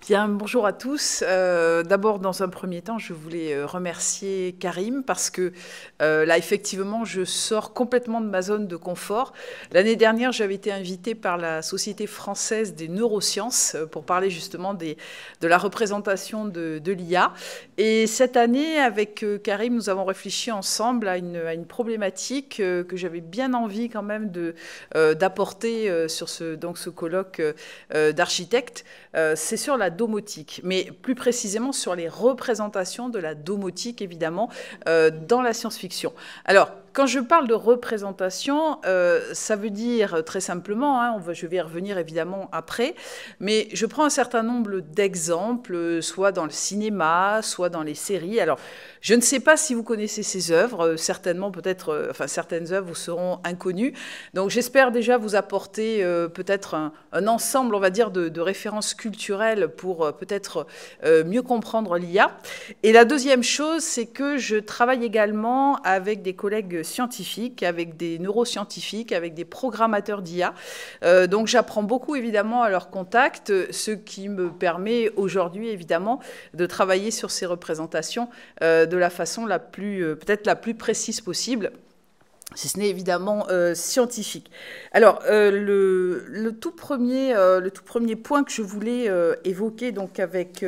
Bien, bonjour à tous. D'abord, dans un premier temps, je voulais remercier Karim parce que là, effectivement, je sors complètement de ma zone de confort. L'année dernière, j'avais été invitée par la Société française des neurosciences pour parler justement de la représentation de l'IA. Et cette année, avec Karim, nous avons réfléchi ensemble à une problématique que j'avais bien envie quand même d'apporter sur ce colloque d'architectes. C'est sur la domotique, mais plus précisément sur les représentations de la domotique, évidemment, dans la science-fiction. Alors, quand je parle de représentation, ça veut dire très simplement, hein, je vais y revenir évidemment après, mais je prends un certain nombre d'exemples, soit dans le cinéma, soit dans les séries. Alors, je ne sais pas si vous connaissez ces œuvres, certainement peut-être, enfin certaines œuvres vous seront inconnues. Donc j'espère déjà vous apporter peut-être un ensemble, on va dire, de références culturelles pour peut-être mieux comprendre l'IA. Et la deuxième chose, c'est que je travaille également avec des collègues scientifiques, avec des neuroscientifiques, avec des programmateurs d'IA. Donc j'apprends beaucoup évidemment à leur contact, ce qui me permet aujourd'hui évidemment de travailler sur ces représentations de la façon peut-être la plus précise possible, si ce n'est évidemment scientifique. Alors, le tout premier point que je voulais évoquer donc avec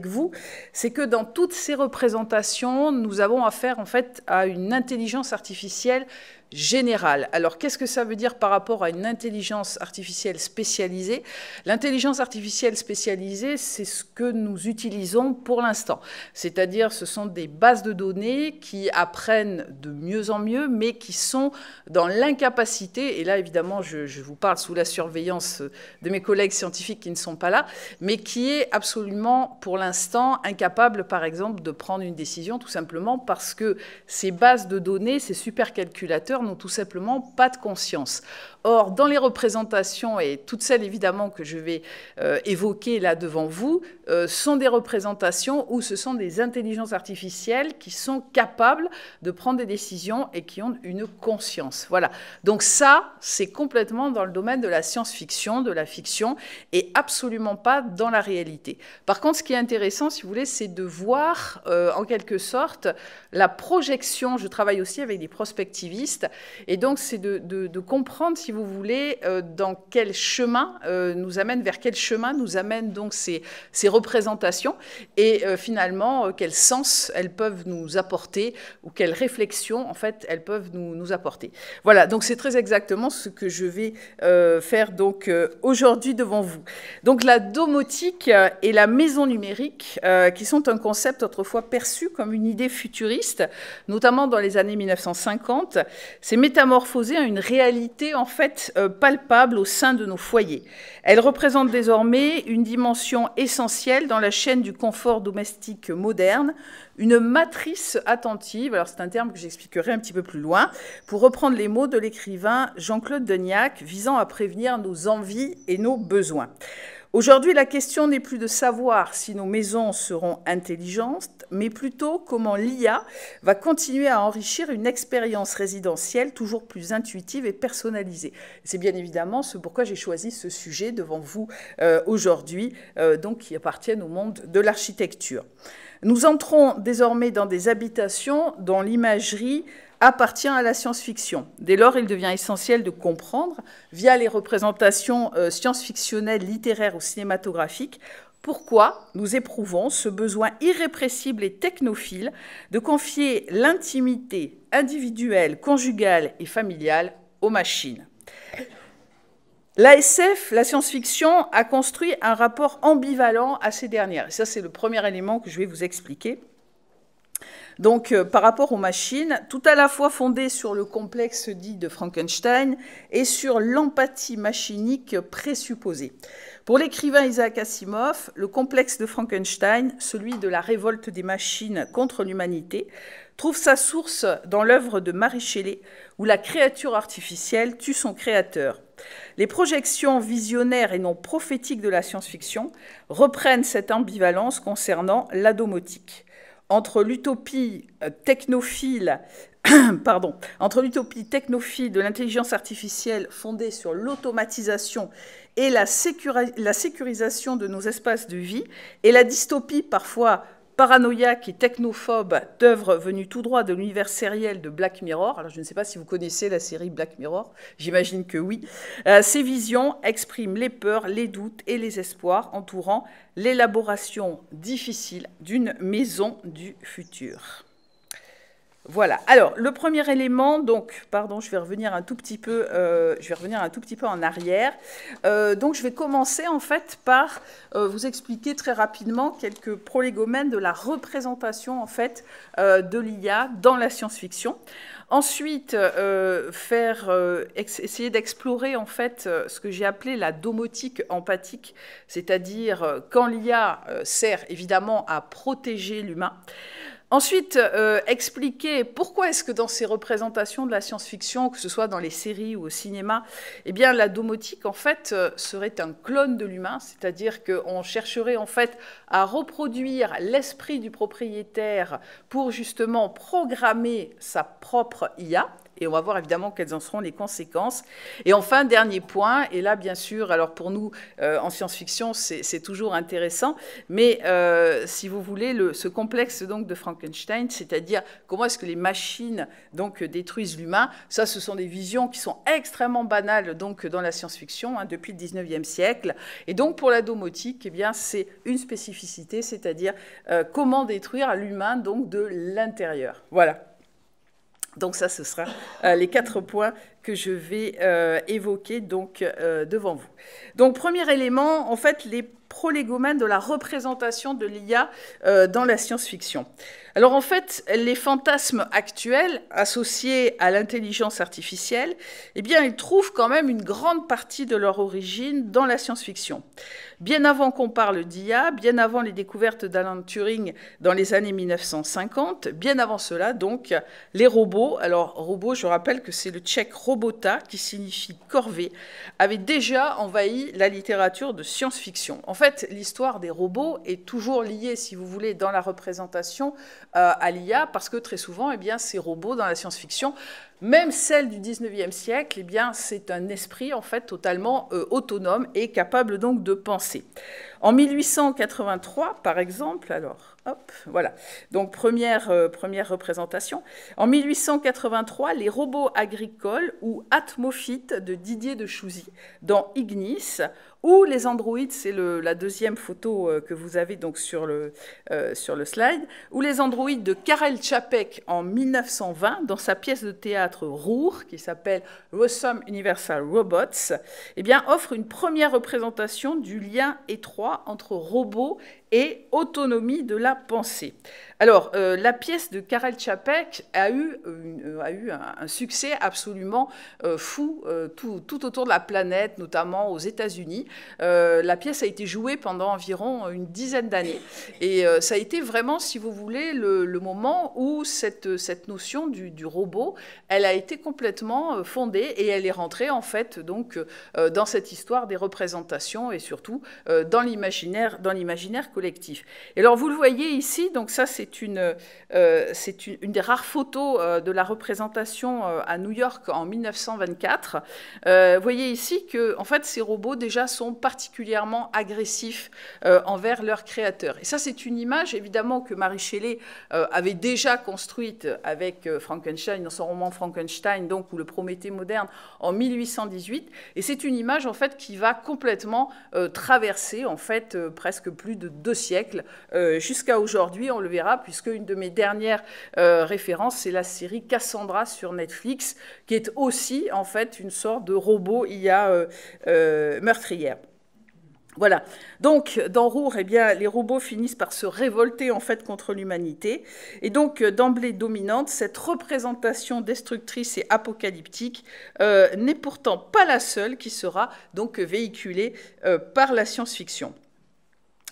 vous, c'est que dans toutes ces représentations, nous avons affaire en fait à une intelligence artificielle générale. Alors, qu'est-ce que ça veut dire par rapport à une intelligence artificielle spécialisée? L'intelligence artificielle spécialisée, c'est ce que nous utilisons pour l'instant. C'est-à-dire, ce sont des bases de données qui apprennent de mieux en mieux, mais qui sont dans l'incapacité, et là, évidemment, je vous parle sous la surveillance de mes collègues scientifiques qui ne sont pas là, mais qui est absolument, pour l'instant, incapable, par exemple, de prendre une décision, tout simplement parce que ces bases de données, ces supercalculateurs, n'ont tout simplement pas de conscience. Or, dans les représentations, et toutes celles évidemment que je vais évoquer là devant vous, sont des représentations où ce sont des intelligences artificielles qui sont capables de prendre des décisions et qui ont une conscience. Voilà. Donc ça, c'est complètement dans le domaine de la science-fiction, de la fiction, et absolument pas dans la réalité. Par contre, ce qui est intéressant, si vous voulez, c'est de voir en quelque sorte la projection. Je travaille aussi avec des prospectivistes, et donc c'est de comprendre, si vous voulez, dans quel chemin vers quel chemin nous amènent donc ces représentations, et finalement quel sens elles peuvent nous apporter, ou quelles réflexions en fait elles peuvent nous apporter. Voilà, donc c'est très exactement ce que je vais faire donc aujourd'hui devant vous. Donc la domotique et la maison numérique, qui sont un concept autrefois perçu comme une idée futuriste, notamment dans les années 1950, s'est métamorphosée en une réalité en fait palpable au sein de nos foyers. Elle représente désormais une dimension essentielle dans la chaîne du confort domestique moderne, une matrice attentive, alors c'est un terme que j'expliquerai un petit peu plus loin, pour reprendre les mots de l'écrivain Jean-Claude Deugnac, visant à prévenir nos envies et nos besoins. Aujourd'hui, la question n'est plus de savoir si nos maisons seront intelligentes, mais plutôt comment l'IA va continuer à enrichir une expérience résidentielle toujours plus intuitive et personnalisée. C'est bien évidemment ce pourquoi j'ai choisi ce sujet devant vous aujourd'hui, donc qui appartiennent au monde de l'architecture. Nous entrons désormais dans des habitations dont l'imagerie appartient à la science-fiction. Dès lors, il devient essentiel de comprendre, via les représentations science-fictionnelles, littéraires ou cinématographiques, pourquoi nous éprouvons ce besoin irrépressible et technophile de confier l'intimité individuelle, conjugale et familiale aux machines. L'ASF, la science-fiction, a construit un rapport ambivalent à ces dernières. Et ça, c'est le premier élément que je vais vous expliquer. Donc, par rapport aux machines, tout à la fois fondé sur le complexe dit de Frankenstein et sur l'empathie machinique présupposée. Pour l'écrivain Isaac Asimov, le complexe de Frankenstein, celui de la révolte des machines contre l'humanité, trouve sa source dans l'œuvre de Mary Shelley, où la créature artificielle tue son créateur. Les projections visionnaires et non prophétiques de la science-fiction reprennent cette ambivalence concernant la domotique. Entre l'utopie technophile pardon, entre l'utopie technophile de l'intelligence artificielle fondée sur l'automatisation et la sécurisation de nos espaces de vie, et la dystopie parfois paranoïaque et technophobe d'œuvres venues tout droit de l'univers sériel de Black Mirror. Alors, je ne sais pas si vous connaissez la série Black Mirror, j'imagine que oui. Ces visions expriment les peurs, les doutes et les espoirs entourant l'élaboration difficile d'une maison du futur. Voilà. Alors, le premier élément, donc, pardon, je vais revenir un tout petit peu en arrière. Donc, je vais commencer, en fait, par vous expliquer très rapidement quelques prolégomènes de la représentation, en fait, de l'IA dans la science-fiction. Ensuite, essayer d'explorer, en fait, ce que j'ai appelé la domotique empathique, c'est-à-dire quand l'IA sert, évidemment, à protéger l'humain. Ensuite, expliquer pourquoi est-ce que dans ces représentations de la science-fiction, que ce soit dans les séries ou au cinéma, eh bien, la domotique, en fait, serait un clone de l'humain, c'est-à-dire qu'on chercherait, en fait, à reproduire l'esprit du propriétaire pour, justement, programmer sa propre IA. Et on va voir évidemment quelles en seront les conséquences. Et enfin, dernier point, et là, bien sûr, alors pour nous, en science-fiction, c'est toujours intéressant, mais si vous voulez, ce complexe donc, de Frankenstein, c'est-à-dire comment est-ce que les machines donc, détruisent l'humain, ça, ce sont des visions qui sont extrêmement banales donc, dans la science-fiction, hein, depuis le 19e siècle. Et donc, pour la domotique, eh bien, c'est une spécificité, c'est-à-dire comment détruire l'humain donc, de l'intérieur. Voilà. Donc ça, ce sera les 4 points que je vais évoquer donc, devant vous. Donc, premier élément, en fait, les prolégomènes de la représentation de l'IA dans la science-fiction. Alors, en fait, les fantasmes actuels associés à l'intelligence artificielle, eh bien, ils trouvent quand même une grande partie de leur origine dans la science-fiction. Bien avant qu'on parle d'IA, bien avant les découvertes d'Alan Turing dans les années 1950, bien avant cela, donc, les robots, alors robots, je rappelle que c'est le tchèque robota, qui signifie corvée, avaient déjà envahi la littérature de science-fiction. En fait, l'histoire des robots est toujours liée, si vous voulez, dans la représentation à l'IA, parce que très souvent, eh bien, ces robots dans la science-fiction, même celle du 19e siècle, eh bien, c'est un esprit en fait totalement autonome et capable donc de penser. En 1883, par exemple, alors, hop, voilà, donc première représentation. En 1883, les robots agricoles ou Atmophyte de Didier de Chouzy dans Ignis, ou les androïdes, c'est la deuxième photo que vous avez donc sur le slide, ou les androïdes de Karel Čapek en 1920 dans sa pièce de théâtre Roar, qui s'appelle Rossum Universal Robots, eh bien, offre une première représentation du lien étroit entre robots et autonomie de la pensée. Alors, la pièce de Karel Čapek a eu un succès absolument fou tout autour de la planète, notamment aux États-Unis. La pièce a été jouée pendant environ une dizaine d'années. Et ça a été vraiment, si vous voulez, le moment où cette notion du robot, elle a été complètement fondée et elle est rentrée, en fait, donc, dans cette histoire des représentations et surtout dans l'imaginaire collectif. Et alors, vous le voyez ici, donc ça, c'est une des rares photos de la représentation à New York en 1924. Vous voyez ici que, en fait, ces robots déjà sont particulièrement agressifs envers leurs créateurs. Et ça, c'est une image, évidemment, que Mary Shelley avait déjà construite avec Frankenstein, dans son roman Frankenstein, donc, ou le Prométhée moderne, en 1818. Et c'est une image, en fait, qui va complètement traverser, en fait, presque plus de 2 siècles, jusqu'à aujourd'hui, on le verra, puisque une de mes dernières références, c'est la série Cassandra sur Netflix, qui est aussi, en fait, une sorte de robot IA meurtrière. Voilà. Donc, dans Roar, eh bien, les robots finissent par se révolter, en fait, contre l'humanité. Et donc, d'emblée dominante, cette représentation destructrice et apocalyptique n'est pourtant pas la seule qui sera donc véhiculée par la science-fiction.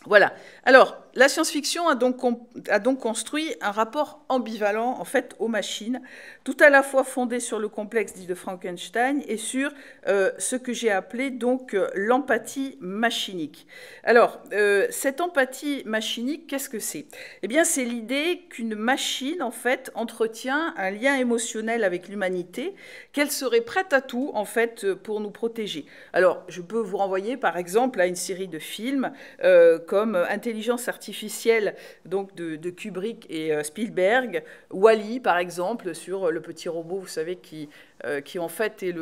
Voilà. Alors, la science-fiction a donc construit un rapport ambivalent, en fait, aux machines, tout à la fois fondé sur le complexe dit de Frankenstein et sur ce que j'ai appelé donc l'empathie machinique. Alors, cette empathie machinique, qu'est-ce que c'est? Eh bien, c'est l'idée qu'une machine, en fait, entretient un lien émotionnel avec l'humanité, qu'elle serait prête à tout, en fait, pour nous protéger. Alors, je peux vous renvoyer, par exemple, à une série de films comme Intelligence artificielle donc de Kubrick et Spielberg, Wall-E, par exemple, sur le petit robot, vous savez, qui en fait est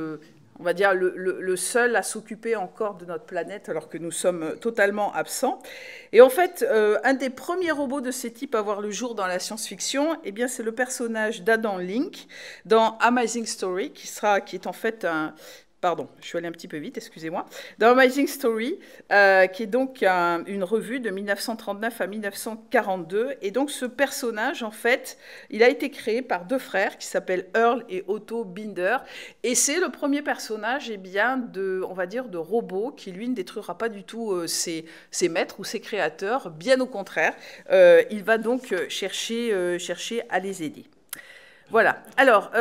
on va dire le seul à s'occuper encore de notre planète alors que nous sommes totalement absents. Et en fait, un des premiers robots de ce type à voir le jour dans la science-fiction, eh bien, c'est le personnage d'Adam Link dans Amazing Story, qui est en fait un... Pardon, je suis allée un petit peu vite, excusez-moi. Dans Amazing Story, qui est donc une revue de 1939 à 1942. Et donc, ce personnage, en fait, il a été créé par deux frères qui s'appellent Earl et Otto Binder. Et c'est le premier personnage, eh bien, on va dire, de robot qui, lui, ne détruira pas du tout ses maîtres ou ses créateurs. Bien au contraire, il va donc chercher à les aider. Voilà. Alors,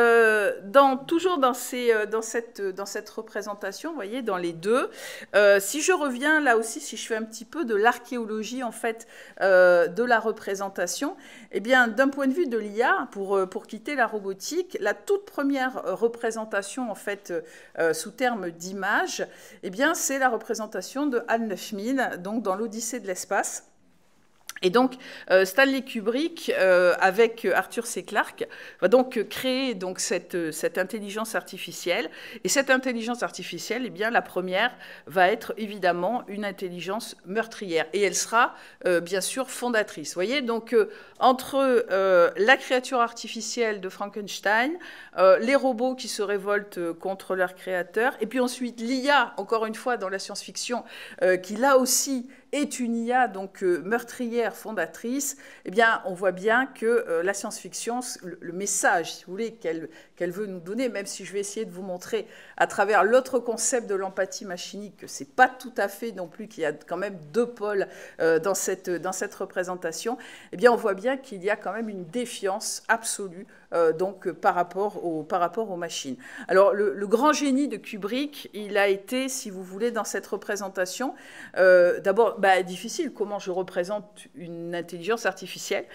toujours dans cette représentation, vous voyez, dans les deux, si je reviens là aussi, si je fais un petit peu de l'archéologie, en fait, de la représentation, eh bien, d'un point de vue de l'IA, pour quitter la robotique, la toute première représentation, en fait, sous terme d'image, eh bien, c'est la représentation de HAL 9000, donc dans l'Odyssée de l'espace. Et donc, Stanley Kubrick, avec Arthur C. Clarke, va donc créer donc, cette intelligence artificielle. Et cette intelligence artificielle, eh bien, la première va être évidemment une intelligence meurtrière. Et elle sera, bien sûr, fondatrice. Vous voyez, donc, entre la créature artificielle de Frankenstein, les robots qui se révoltent contre leur créateur, et puis ensuite l'IA, encore une fois, dans la science-fiction, qui là aussi est une IA donc meurtrière fondatrice, eh bien, on voit bien que la science-fiction, le message, si vous voulez, qu'elle veut nous donner, même si je vais essayer de vous montrer à travers l'autre concept de l'empathie machinique que c'est pas tout à fait non plus, qu'il y a quand même deux pôles dans cette représentation, eh bien, on voit bien qu'il y a quand même une défiance absolue donc par rapport aux machines. Alors, le grand génie de Kubrick, il a été, si vous voulez, dans cette représentation, d'abord, difficile, comment je représente une intelligence artificielle,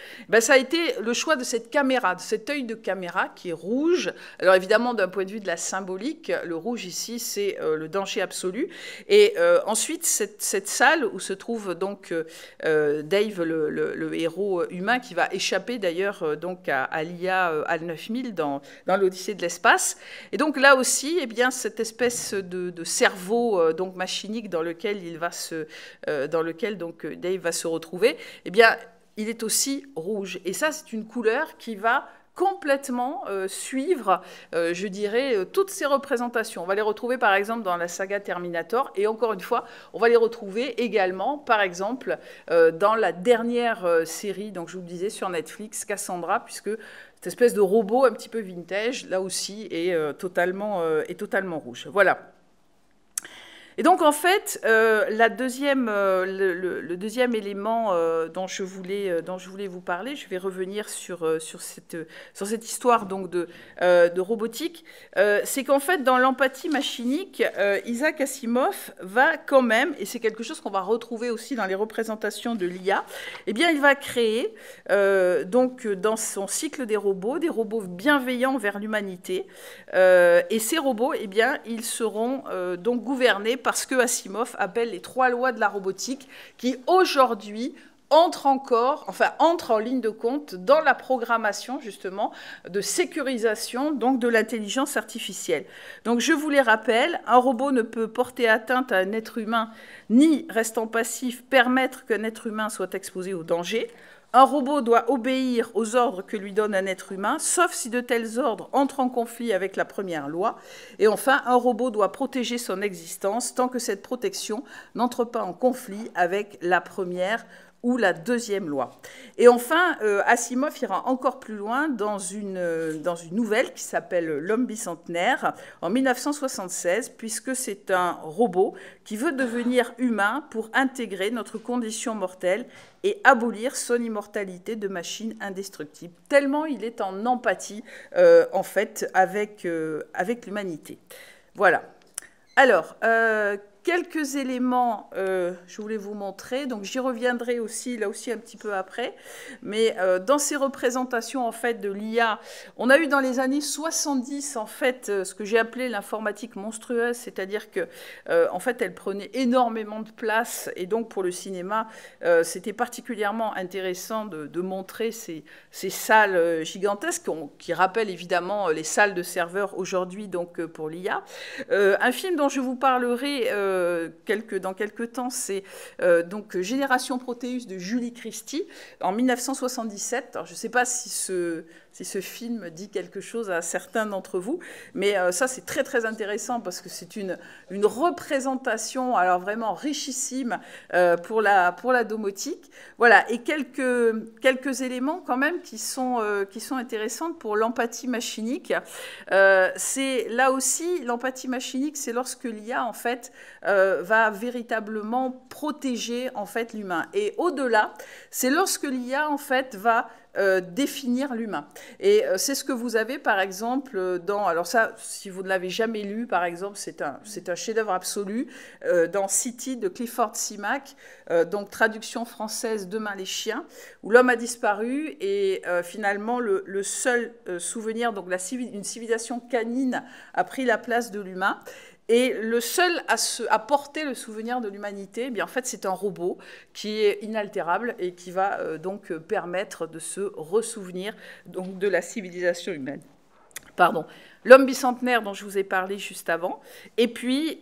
ça a été le choix de cette caméra, de cet œil de caméra qui est rouge. Alors évidemment, d'un point de vue de la symbolique, le rouge ici, c'est le danger absolu. Et ensuite, cette salle où se trouve donc Dave, le héros humain, qui va échapper d'ailleurs donc à l'IA HAL 9000 dans l'Odyssée de l'espace. Et donc là aussi, eh bien, cette espèce de cerveau donc machinique dans lequel donc Dave va se retrouver, eh bien, il est aussi rouge. Et ça, c'est une couleur qui va complètement suivre, je dirais, toutes ces représentations. On va les retrouver, par exemple, dans la saga Terminator, et encore une fois, on va les retrouver également, par exemple, dans la dernière série, donc je vous le disais, sur Netflix, Cassandra, puisque cette espèce de robot un petit peu vintage, là aussi, est totalement rouge. Voilà. Et donc, en fait, le deuxième élément dont je voulais vous parler, je vais revenir sur cette histoire donc, de robotique, c'est qu'en fait, dans l'empathie machinique, Isaac Asimov va quand même, et c'est quelque chose qu'on va retrouver aussi dans les représentations de l'IA, eh bien, il va créer, donc, dans son cycle des robots bienveillants vers l'humanité. Et ces robots, eh bien, ils seront donc gouvernés parce que Asimov appelle les 3 lois de la robotique qui, aujourd'hui, entrent en ligne de compte dans la programmation, justement, de sécurisation donc, de l'intelligence artificielle. Donc, je vous les rappelle, un robot ne peut porter atteinte à un être humain, ni, restant passif, permettre qu'un être humain soit exposé au danger. Un robot doit obéir aux ordres que lui donne un être humain, sauf si de tels ordres entrent en conflit avec la première loi. Et enfin, un robot doit protéger son existence tant que cette protection n'entre pas en conflit avec la première ou la deuxième loi. Et enfin, Asimov ira encore plus loin dans une nouvelle qui s'appelle L'homme bicentenaire, en 1976, puisque c'est un robot qui veut devenir humain pour intégrer notre condition mortelle et abolir son immortalité de machine indestructible, tellement il est en empathie, en fait, avec l'humanité. Voilà. Alors, quelques éléments, je voulais vous montrer, donc j'y reviendrai aussi, là aussi un petit peu après, mais dans ces représentations en fait de l'IA, on a eu dans les années 70 en fait ce que j'ai appelé l'informatique monstrueuse, c'est-à-dire que en fait elle prenait énormément de place, et donc pour le cinéma c'était particulièrement intéressant de montrer ces salles gigantesques qui rappellent évidemment les salles de serveurs aujourd'hui donc pour l'IA. Un film dont je vous parlerai dans quelques temps, c'est donc Génération Proteus de Julie Christie en 1977. Alors, je ne sais pas si ce film dit quelque chose à certains d'entre vous, mais ça c'est très très intéressant parce que c'est une représentation alors vraiment richissime pour la domotique. Voilà, et quelques éléments quand même qui sont intéressants pour l'empathie machinique. C'est là aussi l'empathie machinique, c'est lorsque l'IA en fait va véritablement protéger en fait l'humain. Et au-delà, c'est lorsque l'IA en fait va définir l'humain. Et c'est ce que vous avez par exemple dans... Alors ça, si vous ne l'avez jamais lu, par exemple, c'est un chef-d'œuvre absolu, dans City de Clifford Simak, donc traduction française Demain les chiens, où l'homme a disparu et finalement le seul souvenir, donc une civilisation canine a pris la place de l'humain. Et le seul à porter le souvenir de l'humanité, eh bien, en fait, c'est un robot qui est inaltérable et qui va donc permettre de se ressouvenir donc, de la civilisation humaine. Pardon. L'homme bicentenaire dont je vous ai parlé juste avant, et puis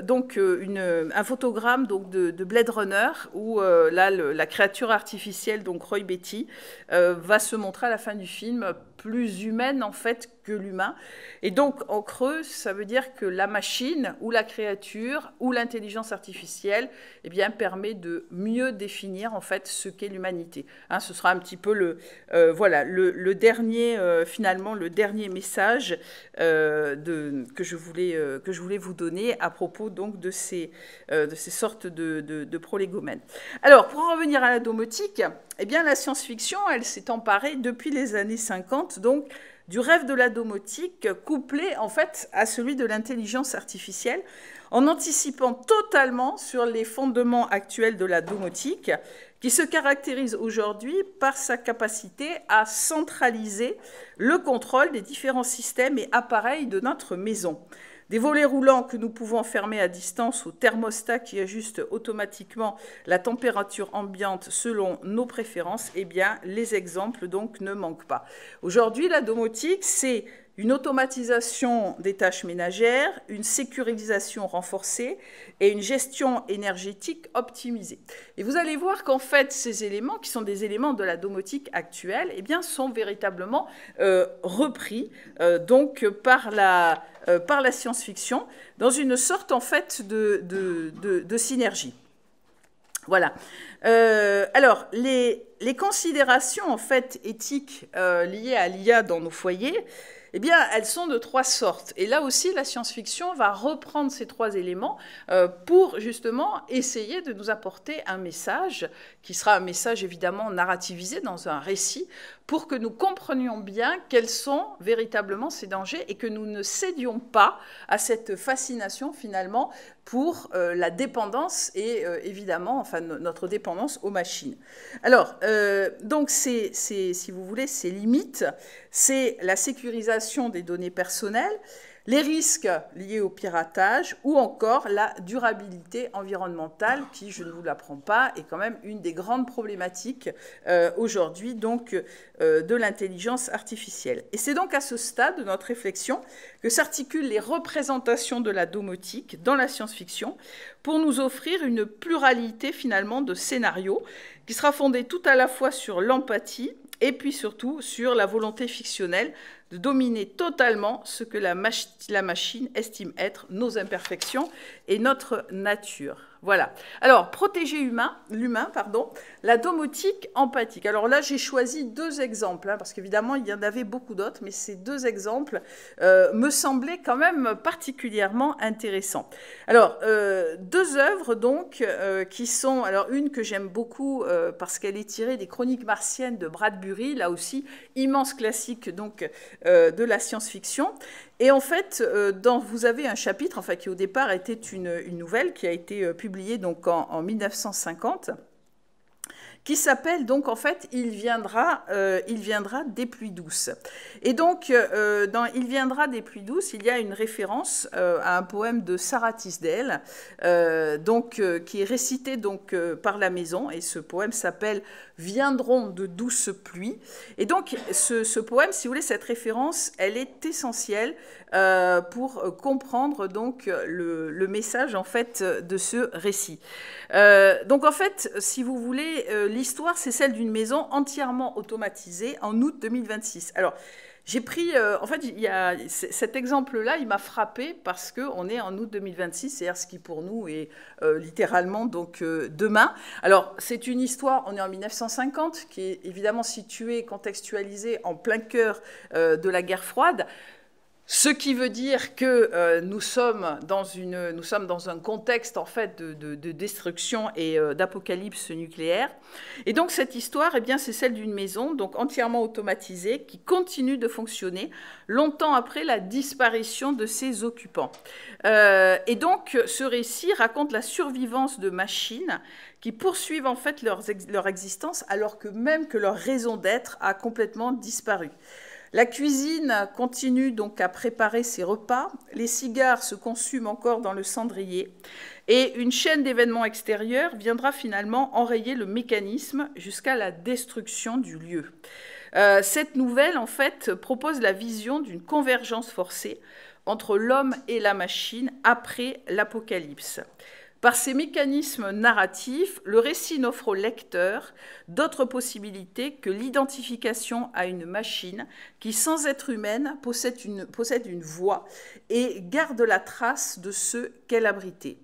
donc un photogramme donc de Blade Runner où là la créature artificielle donc Roy Batty va se montrer à la fin du film plus humaine en fait que l'humain. Et donc en creux, ça veut dire que la machine ou la créature ou l'intelligence artificielle eh bien, permet de mieux définir en fait ce qu'est l'humanité. Hein, ce sera un petit peu voilà, le dernier finalement le dernier message que je voulais vous donner à propos donc de ces sortes de prolégomènes. Alors pour en revenir à la domotique, eh bien la science-fiction elle s'est emparée depuis les années 50 donc du rêve de la domotique couplé en fait à celui de l'intelligence artificielle en anticipant totalement sur les fondements actuels de la domotique qui se caractérise aujourd'hui par sa capacité à centraliser le contrôle des différents systèmes et appareils de notre maison. Des volets roulants que nous pouvons fermer à distance au thermostat qui ajuste automatiquement la température ambiante selon nos préférences, eh bien, les exemples donc ne manquent pas. Aujourd'hui, la domotique, c'est une automatisation des tâches ménagères, une sécurisation renforcée et une gestion énergétique optimisée. Et vous allez voir qu'en fait, ces éléments, qui sont des éléments de la domotique actuelle, eh bien, sont véritablement repris donc par la science-fiction dans une sorte en fait de synergie. Voilà. Alors, les considérations en fait éthiques liées à l'IA dans nos foyers, eh bien, elles sont de trois sortes. Et là aussi, la science-fiction va reprendre ces trois éléments pour justement essayer de nous apporter un message qui sera un message évidemment narrativisé dans un récit pour que nous comprenions bien quels sont véritablement ces dangers et que nous ne cédions pas à cette fascination finalement pour la dépendance et évidemment enfin, notre dépendance aux machines. Alors, donc, si vous voulez, ces limites, c'est la sécurisation des données personnelles, les risques liés au piratage ou encore la durabilité environnementale qui, je ne vous l'apprends pas, est quand même une des grandes problématiques aujourd'hui donc de l'intelligence artificielle. Et c'est donc à ce stade de notre réflexion que s'articulent les représentations de la domotique dans la science-fiction pour nous offrir une pluralité finalement de scénarios qui sera fondée tout à la fois sur l'empathie et puis surtout sur la volonté fictionnelle de dominer totalement ce que la machine estime être nos imperfections et notre nature. Voilà. Alors, protéger l'humain, la domotique empathique. Alors là, j'ai choisi 2 exemples, parce qu'évidemment, il y en avait beaucoup d'autres, mais ces 2 exemples me semblaient quand même particulièrement intéressants. Alors, 2 œuvres, donc, qui sont... Alors, une que j'aime beaucoup, parce qu'elle est tirée des Chroniques martiennes de Bradbury, là aussi, immense classique, donc, de la science-fiction. Et en fait, vous avez un chapitre, enfin, qui au départ était une nouvelle qui a été publiée donc en 1950, qui s'appelle donc en fait « Il viendra des pluies douces ». Et donc, dans « Il viendra des pluies douces », il y a une référence à un poème de Sarah Tisdale, qui est récité donc, par la maison, et ce poème s'appelle « Viendront de douces pluies ». Et donc, ce poème, si vous voulez, cette référence, elle est essentielle pour comprendre donc le message en fait de ce récit. Donc en fait, si vous voulez, l'histoire, c'est celle d'une maison entièrement automatisée en août 2026. Alors, j'ai pris, en fait, cet exemple-là, il m'a frappé parce qu'on est en août 2026, c'est-à-dire ce qui pour nous est littéralement donc demain. Alors, c'est une histoire, on est en 1950, qui est évidemment située, contextualisée en plein cœur de la guerre froide. Ce qui veut dire que nous sommes dans un contexte en fait de destruction et d'apocalypse nucléaire. Et donc cette histoire, eh bien, c'est celle d'une maison donc entièrement automatisée qui continue de fonctionner longtemps après la disparition de ses occupants. Et donc ce récit raconte la survivance de machines qui poursuivent en fait leur existence alors que même que leur raison d'être a complètement disparu. La cuisine continue donc à préparer ses repas, les cigares se consument encore dans le cendrier, et une chaîne d'événements extérieurs viendra finalement enrayer le mécanisme jusqu'à la destruction du lieu. Cette nouvelle, en fait, propose la vision d'une convergence forcée entre l'homme et la machine après l'apocalypse. Par ses mécanismes narratifs, le récit n'offre au lecteur d'autres possibilités que l'identification à une machine qui, sans être humaine, possède une voix et garde la trace de ceux qu'elle abritait.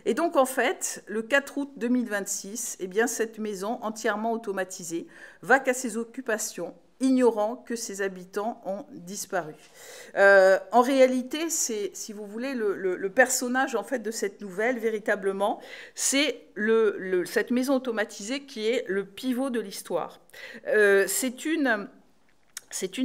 Et donc, en fait, le 4 août 2026, eh bien, cette maison entièrement automatisée va qu'à ses occupations, ignorant que ses habitants ont disparu. En réalité, c'est, si vous voulez, le personnage en fait de cette nouvelle, véritablement, c'est cette maison automatisée qui est le pivot de l'histoire. C'est une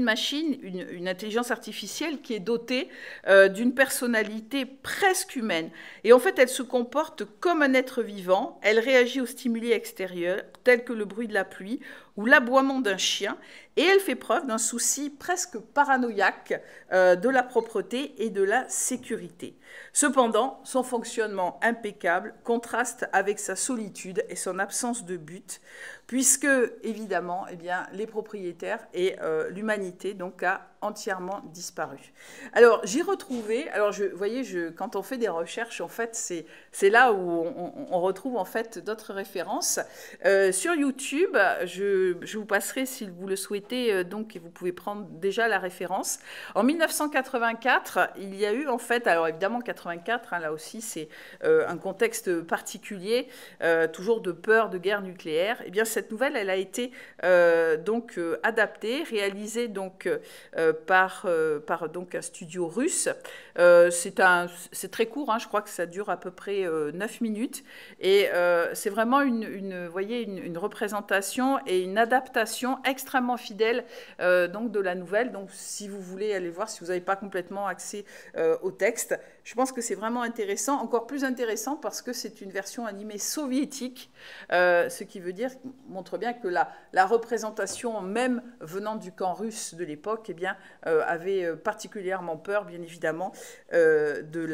machine, une intelligence artificielle qui est dotée d'une personnalité presque humaine. Et en fait, elle se comporte comme un être vivant. Elle réagit aux stimuli extérieurs, tels que le bruit de la pluie ou l'aboiement d'un chien. Et elle fait preuve d'un souci presque paranoïaque de la propreté et de la sécurité. Cependant, son fonctionnement impeccable contraste avec sa solitude et son absence de but, puisque, évidemment, eh bien, les propriétaires et l'humanité donc, a entièrement disparu. Alors, j'ai retrouvé, alors vous voyez, quand on fait des recherches, en fait, c'est là où on retrouve en fait d'autres références. Sur YouTube, je vous passerai, si vous le souhaitez, donc vous pouvez prendre déjà la référence. En 1984, il y a eu en fait, alors évidemment 84, hein, là aussi c'est un contexte particulier, toujours de peur de guerre nucléaire. Et bien cette nouvelle, elle a été donc adaptée, réalisée donc par donc un studio russe. C'est très court, hein, je crois que ça dure à peu près 9 minutes. Et c'est vraiment une représentation et une adaptation extrêmement fidèle donc de la nouvelle. Donc si vous voulez aller voir, si vous n'avez pas complètement accès au texte, je pense que c'est vraiment intéressant, encore plus intéressant parce que c'est une version animée soviétique, ce qui montre bien que la représentation, même venant du camp russe de l'époque, eh bien, avait particulièrement peur, bien évidemment, de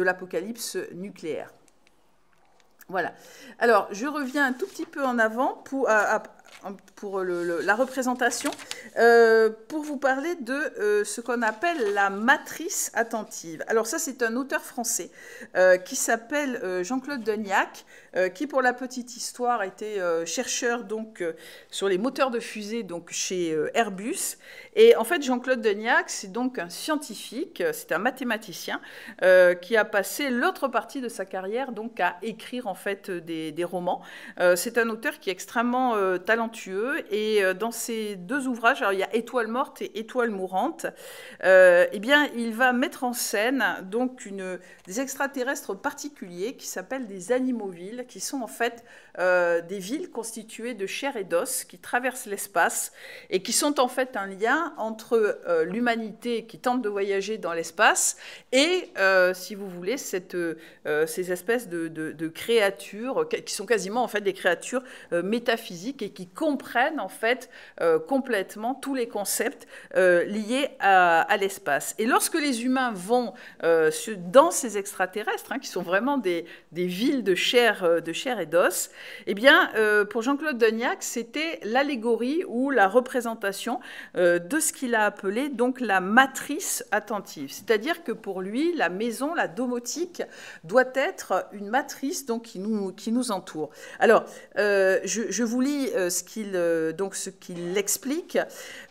l'apocalypse nucléaire. Voilà. Alors, je reviens un tout petit peu en avant pour la représentation, pour vous parler de ce qu'on appelle la matrice attentive. Alors ça, c'est un auteur français qui s'appelle Jean-Claude Degnac, qui, pour la petite histoire, était chercheur donc, sur les moteurs de fusée donc, chez Airbus. Et en fait, Jean-Claude Degnac, c'est donc un scientifique, c'est un mathématicien qui a passé l'autre partie de sa carrière donc, à écrire en fait, des romans. C'est un auteur qui est extrêmement talentueux et dans ses deux ouvrages, alors il y a Étoile morte et Étoile mourante, eh bien, il va mettre en scène donc, des extraterrestres particuliers qui s'appellent des animaux-villes, qui sont en fait des villes constituées de chair et d'os qui traversent l'espace et qui sont en fait un lien entre l'humanité qui tente de voyager dans l'espace et, si vous voulez, ces espèces de créatures qui sont quasiment en fait des créatures métaphysiques et qui comprennent en fait complètement tous les concepts liés à l'espace. Et lorsque les humains vont dans ces extraterrestres, qui sont vraiment des villes de chair et d'os, eh bien, pour Jean-Claude Degnac, c'était l'allégorie ou la représentation de ce qu'il a appelé donc la matrice attentive. C'est-à-dire que pour lui, la maison, la domotique, doit être une matrice donc, qui nous entoure. Alors, je vous lis ce qu'il explique.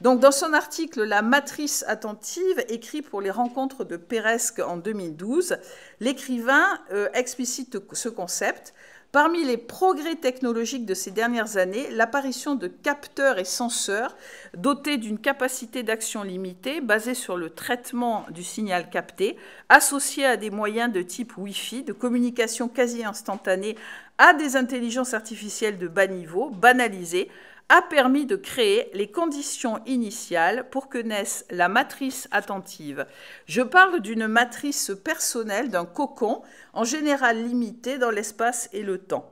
Donc, dans son article « La matrice attentive », écrit pour les rencontres de Peiresc en 2012, l'écrivain explicite ce concept. Parmi les progrès technologiques de ces dernières années, l'apparition de capteurs et senseurs dotés d'une capacité d'action limitée, basée sur le traitement du signal capté, associés à des moyens de type Wi-Fi, de communication quasi instantanée à des intelligences artificielles de bas niveau, banalisées, a permis de créer les conditions initiales pour que naisse la matrice attentive. Je parle d'une matrice personnelle, d'un cocon, en général limité dans l'espace et le temps.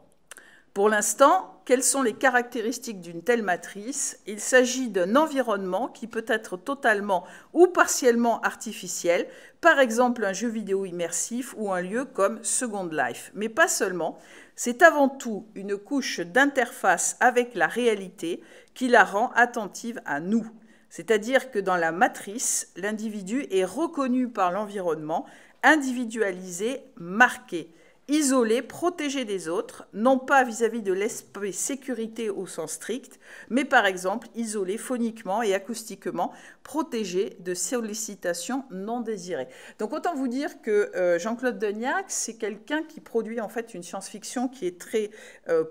Pour l'instant, quelles sont les caractéristiques d'une telle matrice? Il s'agit d'un environnement qui peut être totalement ou partiellement artificiel, par exemple un jeu vidéo immersif ou un lieu comme Second Life. Mais pas seulement, c'est avant tout une couche d'interface avec la réalité qui la rend attentive à nous. C'est-à-dire que dans la matrice, l'individu est reconnu par l'environnement, individualisé, marqué, isolé, protégé des autres, non pas vis-à-vis de l'aspect sécurité au sens strict, mais par exemple isolé phoniquement et acoustiquement, protégé de sollicitations non désirées. Donc autant vous dire que Jean-Claude Degnac, c'est quelqu'un qui produit en fait une science-fiction qui est très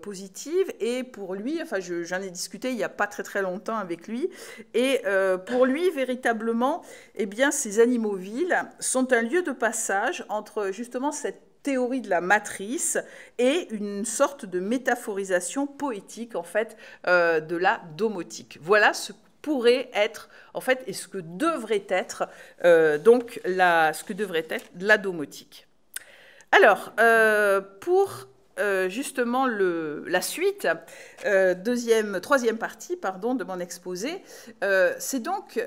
positive, et pour lui, enfin j'en ai discuté il n'y a pas très longtemps avec lui, et pour lui véritablement, eh bien ces animaux-villes sont un lieu de passage entre justement cette théorie de la matrice et une sorte de métaphorisation poétique en fait de la domotique. Voilà ce que pourrait être en fait et ce que devrait être donc ce que devrait être la domotique. Alors pour justement la suite, troisième partie pardon, de mon exposé, c'est donc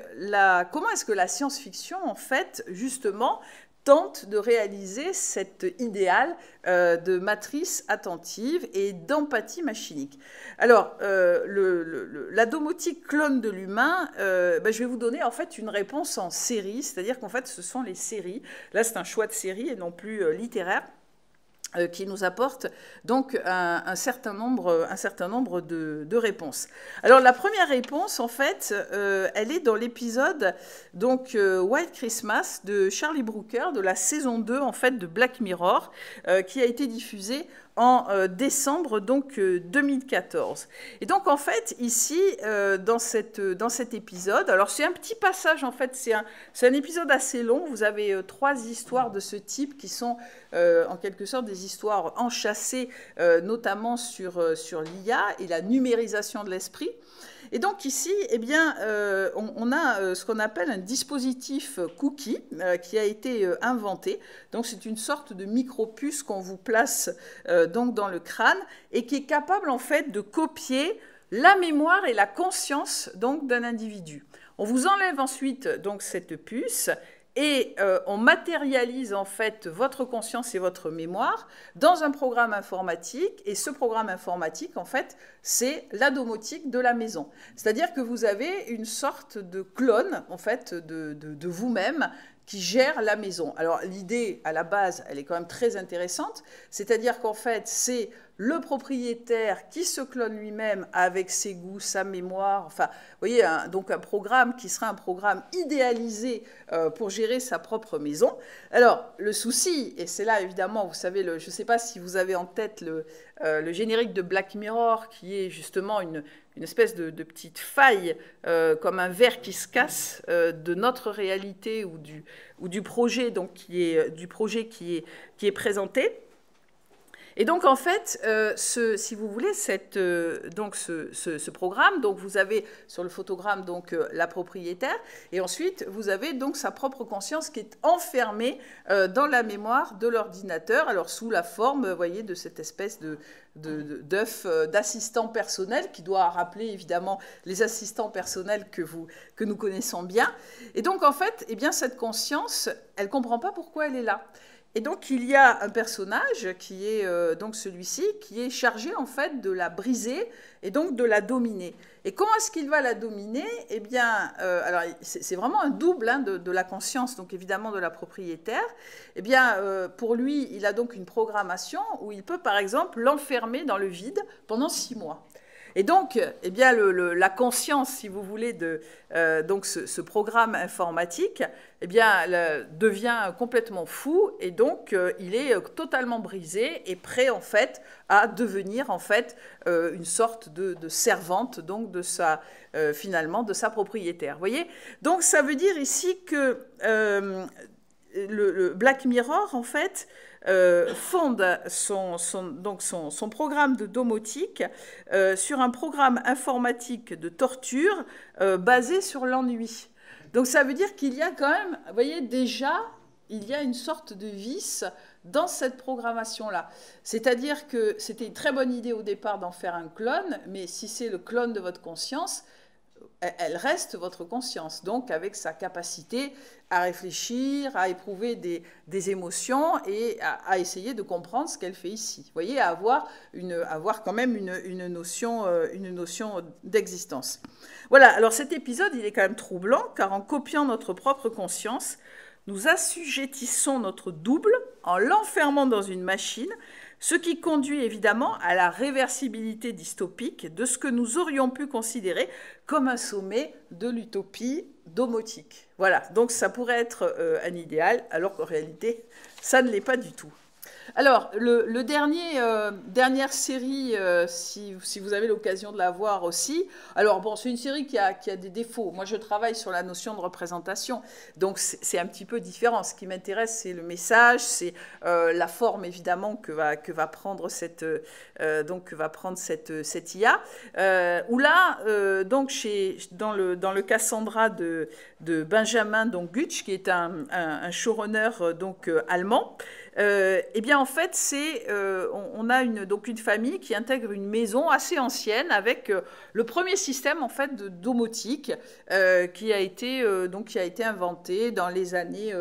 comment est-ce que la science-fiction en fait justement tente de réaliser cet idéal de matrice attentive et d'empathie machinique. Alors, la domotique clone de l'humain, je vais vous donner en fait une réponse en série, c'est-à-dire qu'en fait ce sont les séries, là c'est un choix de série et non plus littéraire, qui nous apporte donc un certain nombre de réponses. Alors la première réponse, en fait, elle est dans l'épisode donc White Christmas de Charlie Brooker de la saison 2 en fait de Black Mirror, qui a été diffusée en décembre donc 2014. Et donc en fait ici dans cet épisode, alors c'est un petit passage en fait, c'est un épisode assez long. Vous avez 3 histoires de ce type qui sont en quelque sorte des histoires enchâssées, notamment sur l'IA et la numérisation de l'esprit. Et donc ici, eh bien, on a ce qu'on appelle un dispositif cookie qui a été inventé. Donc c'est une sorte de micro-puce qu'on vous place donc dans le crâne et qui est capable en fait de copier la mémoire et la conscience donc d'un individu. On vous enlève ensuite donc cette puce et on matérialise en fait votre conscience et votre mémoire dans un programme informatique, et ce programme informatique, en fait, c'est la domotique de la maison. C'est-à-dire que vous avez une sorte de clone, en fait, de vous-même qui gère la maison. Alors l'idée, à la base, elle est quand même très intéressante, c'est-à-dire qu'en fait, c'est le propriétaire qui se clone lui-même avec ses goûts, sa mémoire, enfin, vous voyez, donc un programme qui sera un programme idéalisé pour gérer sa propre maison. Alors, le souci, et c'est là évidemment, vous savez, je ne sais pas si vous avez en tête le générique de Black Mirror, qui est justement une espèce de petite faille, comme un verre qui se casse de notre réalité ou du projet, donc, qui est présenté. Et donc, en fait, si vous voulez, ce programme, donc vous avez sur le photogramme donc, la propriétaire, et ensuite, vous avez donc sa propre conscience qui est enfermée dans la mémoire de l'ordinateur, alors sous la forme, vous voyez, de cette espèce d'œuf d'assistant personnel qui doit rappeler évidemment les assistants personnels que nous connaissons bien. Et donc, en fait, eh bien, cette conscience, elle ne comprend pas pourquoi elle est là. Et donc, il y a un personnage qui est donc celui-ci, qui est chargé en fait de la briser et donc de la dominer. Et comment est-ce qu'il va la dominer? Eh bien, alors c'est vraiment un double de la conscience, donc évidemment de la propriétaire. Eh bien, pour lui, il a donc une programmation où il peut, par exemple, l'enfermer dans le vide pendant 6 mois. Et donc, eh bien, la conscience, si vous voulez, de donc ce programme informatique, eh bien, devient complètement fou, et donc il est totalement brisé et prêt en fait à devenir en fait une sorte de servante donc finalement de sa propriétaire. Vous voyez? Donc ça veut dire ici que le Black Mirror en fait fonde son programme de domotique sur un programme informatique de torture basé sur l'ennui. Donc ça veut dire qu'il y a quand même, vous voyez, déjà, il y a une sorte de vice dans cette programmation-là. C'est-à-dire que c'était une très bonne idée au départ d'en faire un clone, mais si c'est le clone de votre conscience, elle reste votre conscience, donc avec sa capacité à réfléchir, à éprouver des émotions et à essayer de comprendre ce qu'elle fait ici. Vous voyez, à avoir quand même une notion d'existence. Voilà, alors cet épisode, il est quand même troublant, car en copiant notre propre conscience, nous assujettissons notre double en l'enfermant dans une machine, ce qui conduit évidemment à la réversibilité dystopique de ce que nous aurions pu considérer comme un sommet de l'utopie domotique. Voilà, donc ça pourrait être un idéal, alors qu'en réalité, ça ne l'est pas du tout. Alors, dernière série, si vous avez l'occasion de la voir aussi, alors bon, c'est une série qui a des défauts. Moi, je travaille sur la notion de représentation, donc c'est un petit peu différent. Ce qui m'intéresse, c'est le message, c'est la forme, évidemment, que va prendre cette IA. Où là, donc, dans le Cassandra de Benjamin donc, Gutsch, qui est un showrunner donc, allemand, eh bien, en fait, on a donc une famille qui intègre une maison assez ancienne avec le premier système en fait de domotique qui a été inventé dans les années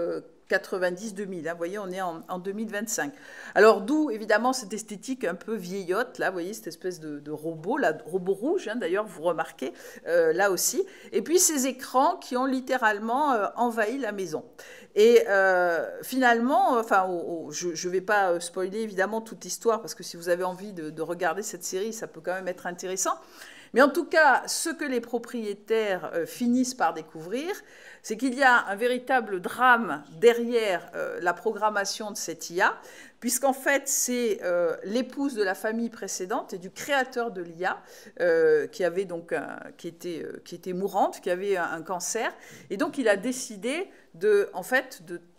90-2000. Hein, vous voyez, on est en 2025. Alors, d'où, évidemment, cette esthétique un peu vieillotte, là, vous voyez, cette espèce de robot, là, robot rouge, hein, d'ailleurs, vous remarquez, là aussi. Et puis, ces écrans qui ont littéralement envahi la maison. Et finalement, enfin, je ne vais pas spoiler, évidemment, toute l'histoire, parce que si vous avez envie de regarder cette série, ça peut quand même être intéressant. Mais en tout cas, ce que les propriétaires finissent par découvrir, c'est qu'il y a un véritable drame derrière la programmation de cette IA, puisqu'en fait, c'est l'épouse de la famille précédente et du créateur de l'IA qui était mourante, qui avait un cancer. Et donc, il a décidé de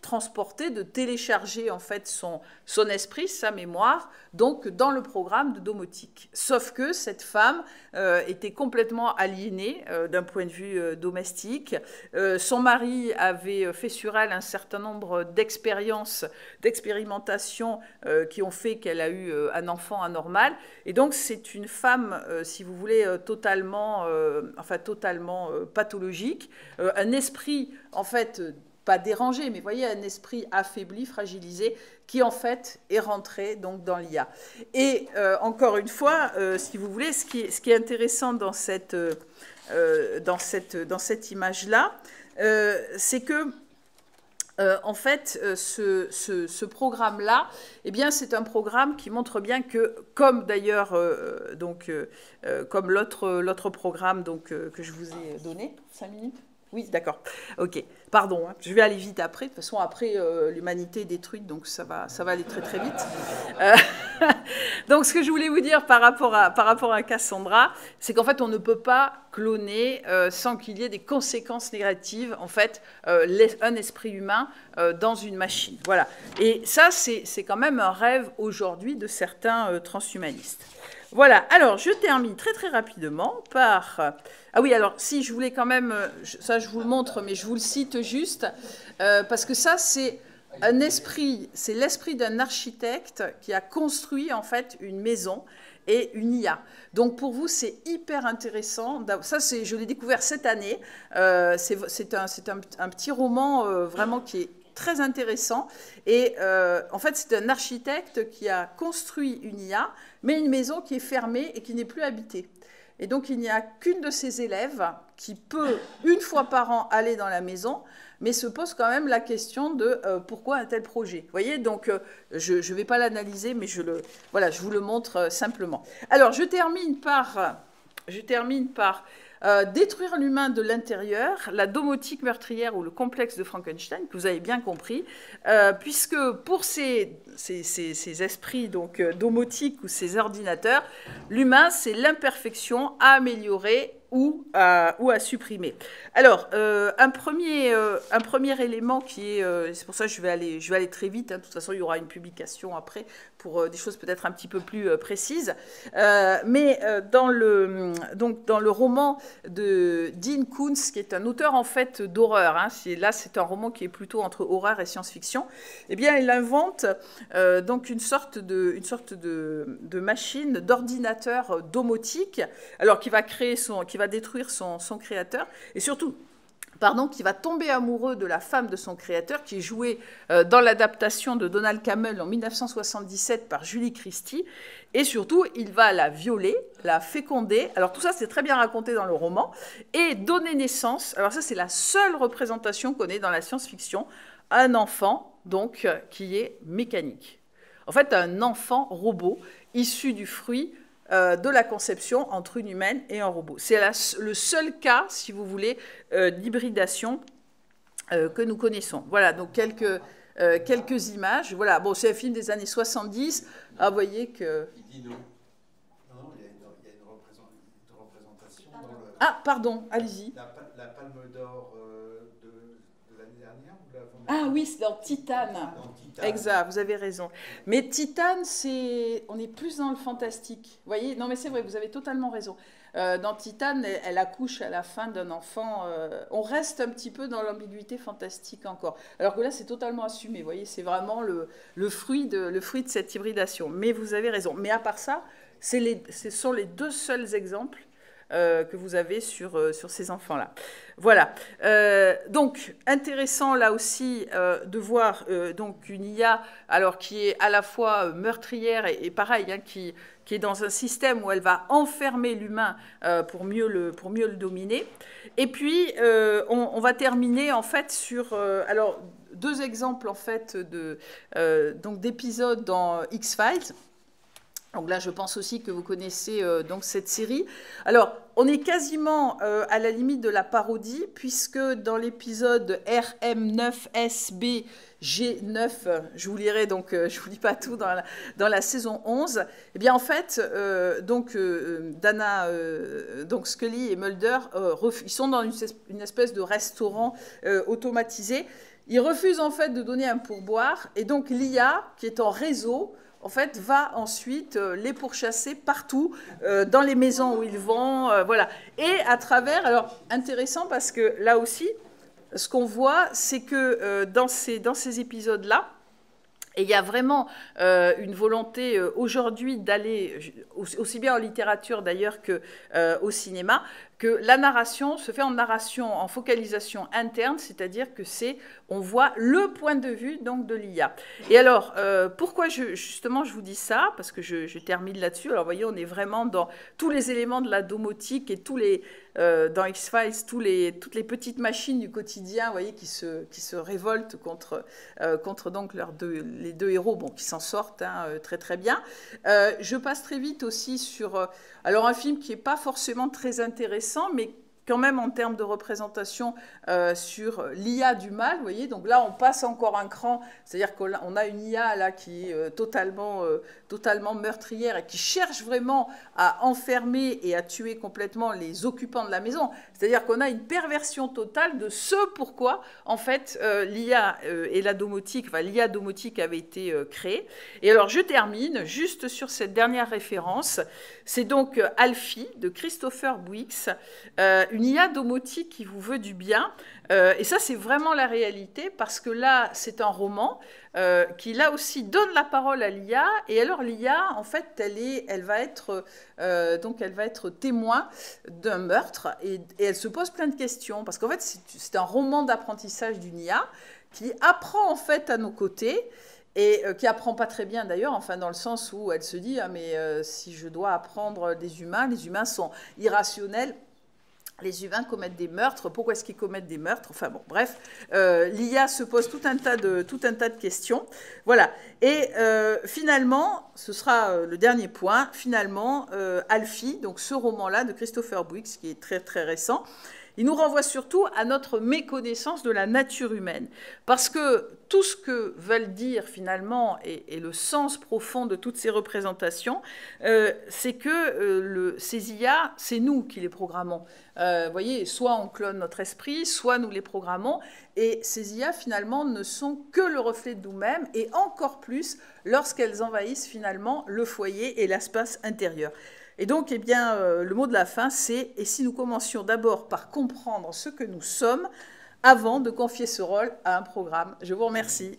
transporter, de télécharger en fait son esprit, sa mémoire, donc dans le programme de domotique. Sauf que cette femme était complètement aliénée d'un point de vue domestique. Son mari avait fait sur elle un certain nombre d'expérimentations qui ont fait qu'elle a eu un enfant anormal. Et donc c'est une femme, si vous voulez, totalement pathologique, un esprit en fait pas dérangé, mais vous voyez, un esprit affaibli, fragilisé, qui en fait est rentré donc dans l'IA. Et encore une fois, si vous voulez, ce qui est intéressant dans cette image-là, c'est que en fait, ce programme-là, eh bien, c'est un programme qui montre bien que, comme d'ailleurs, comme l'autre programme donc, que je vous ai donné, 5 minutes. Oui, d'accord. Ok. Pardon, hein. Je vais aller vite après. De toute façon, après, l'humanité est détruite, donc ça va aller très très vite. Donc, ce que je voulais vous dire par rapport à Cassandra, c'est qu'en fait, on ne peut pas cloner sans qu'il y ait des conséquences négatives, en fait, un esprit humain dans une machine. Voilà. Et ça, c'est quand même un rêve aujourd'hui de certains transhumanistes. Voilà, alors je termine très très rapidement par... Ah oui, alors si, je voulais quand même... Ça, je vous le montre, mais je vous le cite juste, parce que ça, c'est un esprit, c'est l'esprit d'un architecte qui a construit en fait une maison et une IA. Donc pour vous, c'est hyper intéressant. Ça, je l'ai découvert cette année. C'est un petit roman vraiment qui est très intéressant. Et en fait, c'est un architecte qui a construit une IA, mais une maison qui est fermée et qui n'est plus habitée. Et donc, il n'y a qu'une de ses élèves qui peut, une fois par an, aller dans la maison, mais se pose quand même la question de pourquoi un tel projet. Vous voyez, donc, je ne vais pas l'analyser, mais je vous le montre simplement. Alors, je termine par détruire l'humain de l'intérieur, la domotique meurtrière ou le complexe de Frankenstein, que vous avez bien compris, puisque pour ces esprits donc, domotiques ou ces ordinateurs, l'humain, c'est l'imperfection à améliorer ou à supprimer. Alors, un premier élément qui est... c'est pour ça que je vais aller très vite. Hein, de toute façon, il y aura une publication après pour des choses peut-être un petit peu plus précises. Mais dans le roman de Dean Koontz, qui est un auteur en fait d'horreur, hein, là c'est un roman qui est plutôt entre horreur et science-fiction, eh bien, il invente donc une sorte de machine, d'ordinateur domotique, alors qui va détruire son créateur, et surtout, qui va tomber amoureux de la femme de son créateur, qui est jouée dans l'adaptation de Donald Cammell en 1977 par Julie Christie, et surtout, il va la violer, la féconder, alors tout ça c'est très bien raconté dans le roman, et donner naissance, alors ça c'est la seule représentation qu'on ait dans la science-fiction, à un enfant, donc, qui est mécanique. En fait, un enfant robot issu du fruit de la conception entre une humaine et un robot. C'est le seul cas, si vous voulez, d'hybridation que nous connaissons. Voilà, donc quelques images. Voilà, bon, c'est un film des années 70. Ah, vous voyez que... Il dit non. Non, il y a une représentation dans le... Ah, pardon, allez-y. La Palme d'Or de l'année dernière ou l'avant? Ah oui, c'est dans Titane. Exact, vous avez raison. Mais Titane, on est plus dans le fantastique. Vous voyez? Non, mais c'est vrai, vous avez totalement raison. Dans Titane, elle accouche à la fin d'un enfant. On reste un petit peu dans l'ambiguïté fantastique encore. Alors que là, c'est totalement assumé. Vous voyez, c'est vraiment le fruit de cette hybridation. Mais vous avez raison. Mais à part ça, ce sont les deux seuls exemples que vous avez sur ces enfants-là. Voilà. Donc, intéressant là aussi de voir donc une IA alors, qui est à la fois meurtrière et pareil, hein, qui est dans un système où elle va enfermer l'humain pour mieux le dominer. Et puis, on va terminer en fait sur... alors, deux exemples en fait d'épisodes dans X-Files. Donc là, je pense aussi que vous connaissez donc cette série. Alors, on est quasiment à la limite de la parodie, puisque dans l'épisode RM9SBG9, je vous lirai, donc je ne vous lis pas tout, dans la saison 11, eh bien en fait, Dana, donc Scully et Mulder, ils sont dans une espèce de restaurant automatisé. Ils refusent en fait de donner un pourboire, et donc l'IA, qui est en réseau, en fait, va ensuite les pourchasser partout, dans les maisons où ils vont, voilà. Et à travers, alors, intéressant parce que là aussi, ce qu'on voit, c'est que dans ces épisodes-là, et il y a vraiment une volonté aujourd'hui d'aller, aussi bien en littérature d'ailleurs qu'au cinéma, que la narration se fait en narration, en focalisation interne, c'est-à-dire que on voit le point de vue donc de l'IA. Et alors, pourquoi justement je vous dis ça? Parce que je termine là-dessus. Alors, vous voyez, on est vraiment dans tous les éléments de la domotique et dans X-Files, toutes les petites machines du quotidien, vous voyez, qui se révoltent contre donc les deux héros, bon, qui s'en sortent très très bien. Je passe très vite aussi sur alors un film qui n'est pas forcément très intéressant, mais quand même en termes de représentation sur l'IA du mal, vous voyez, donc là on passe encore un cran, c'est-à-dire qu'on a une IA là qui est totalement meurtrière et qui cherche vraiment à enfermer et à tuer complètement les occupants de la maison, c'est-à-dire qu'on a une perversion totale de ce pourquoi en fait l'IA et la domotique, enfin l'IA domotique avait été créée. Et alors je termine juste sur cette dernière référence, c'est donc Alfie de Christopher Buix, une IA domotique qui vous veut du bien. Et ça, c'est vraiment la réalité, parce que là, c'est un roman qui, là aussi, donne la parole à l'IA. Et alors, l'IA, en fait, elle va être témoin d'un meurtre. Et elle se pose plein de questions. Parce qu'en fait, c'est un roman d'apprentissage d'une IA qui apprend, en fait, à nos côtés. Et qui apprend pas très bien d'ailleurs, enfin dans le sens où elle se dit mais si je dois apprendre des humains, les humains sont irrationnels, les humains commettent des meurtres, pourquoi est-ce qu'ils commettent des meurtres? Enfin bon, bref, l'IA se pose tout un tas de questions. Voilà. Et finalement, ce sera le dernier point, finalement, Alfie, donc ce roman-là de Christopher Buix, qui est très très récent, il nous renvoie surtout à notre méconnaissance de la nature humaine. Parce que tout ce que veulent dire finalement, et le sens profond de toutes ces représentations, c'est que ces IA, c'est nous qui les programmons. Vous voyez, soit on clone notre esprit, soit nous les programmons. Et ces IA, finalement, ne sont que le reflet de nous-mêmes, et encore plus lorsqu'elles envahissent finalement le foyer et l'espace intérieur. Et donc, eh bien, le mot de la fin, c'est « Et si nous commencions d'abord par comprendre ce que nous sommes, avant de confier ce rôle à un programme ?» Je vous remercie.